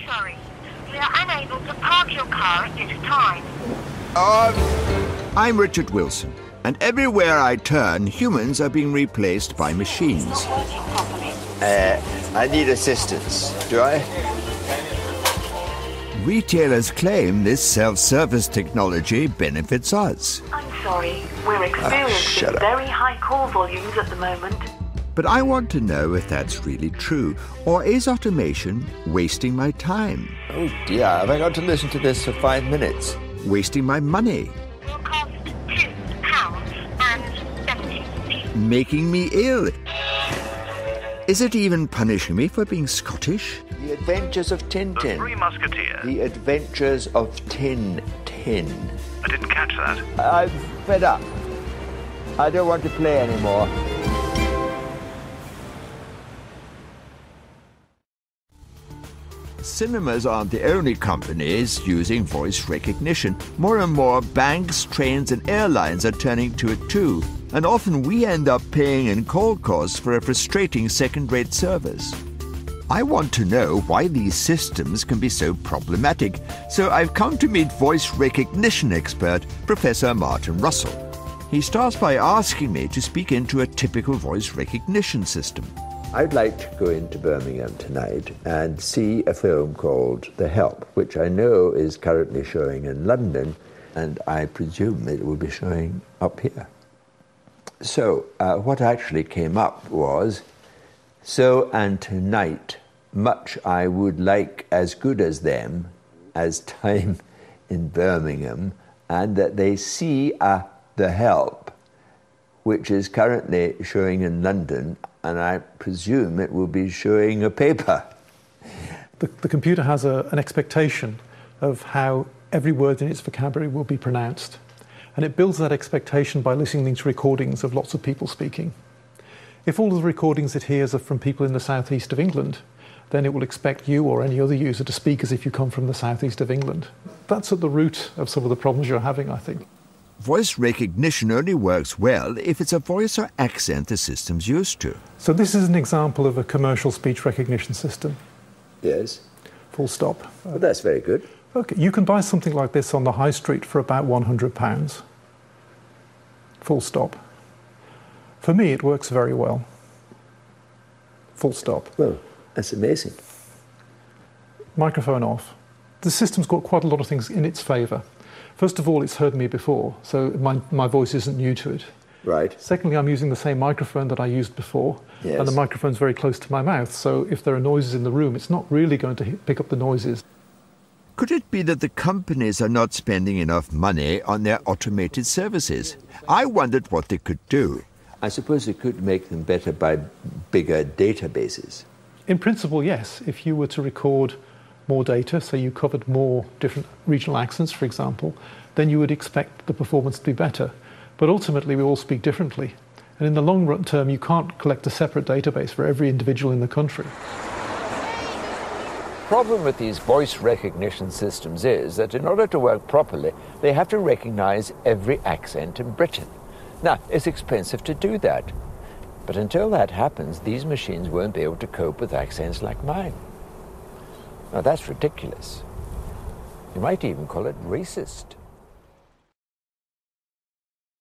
sorry. We are unable to park your car at this time. I'm Richard Wilson, and everywhere I turn, humans are being replaced by machines. It's not working properly. I need assistance. Do I? Retailers claim this self-service technology benefits us. I'm sorry. We're experiencing very high call volumes at the moment. But I want to know if that's really true, or is automation wasting my time? Oh dear, have I got to listen to this for 5 minutes? Wasting my money? Will cost £2.70. Making me ill? Is it even punishing me for being Scottish? The Adventures of Tintin. The Three Musketeers. The Adventures of Tintin. I didn't catch that. I'm fed up. I don't want to play anymore. Cinemas aren't the only companies using voice recognition. More and more banks, trains and airlines are turning to it too. And often we end up paying in call costs for a frustrating second-rate service. I want to know why these systems can be so problematic, so I've come to meet voice recognition expert Professor Martin Russell. He starts by asking me to speak into a typical voice recognition system. I'd like to go into Birmingham tonight and see a film called The Help, which I know is currently showing in London, and I presume it will be showing up here. So what actually came up was, so and tonight, much I would like as good as them, as time in Birmingham, and that they see The Help, which is currently showing in London, and I presume it will be showing a paper. The computer has an expectation of how every word in its vocabulary will be pronounced. And it builds that expectation by listening to recordings of lots of people speaking. If all of the recordings it hears are from people in the southeast of England, then it will expect you or any other user to speak as if you come from the southeast of England. That's at the root of some of the problems you're having, I think. Voice recognition only works well if it's a voice or accent the system's used to. So this is an example of a commercial speech recognition system. Yes. Full stop. Well, that's very good. Okay, you can buy something like this on the high street for about £100. Full stop. For me, it works very well. Full stop. Well, that's amazing. Microphone off. The system's got quite a lot of things in its favour. First of all, it's heard me before, so my voice isn't new to it. Right. Secondly, I'm using the same microphone that I used before, Yes. and the microphone's very close to my mouth, so if there are noises in the room, it's not really going to pick up the noises. Could it be that the companies are not spending enough money on their automated services? I wondered what they could do. I suppose it could make them better by bigger databases. In principle, yes. If you were to record more data, so you covered more different regional accents, for example, then you would expect the performance to be better. But ultimately, we all speak differently. And in the long run term, you can't collect a separate database for every individual in the country. The problem with these voice recognition systems is that in order to work properly, they have to recognize every accent in Britain. Now, it's expensive to do that. But until that happens, these machines won't be able to cope with accents like mine. Now, that's ridiculous. You might even call it racist.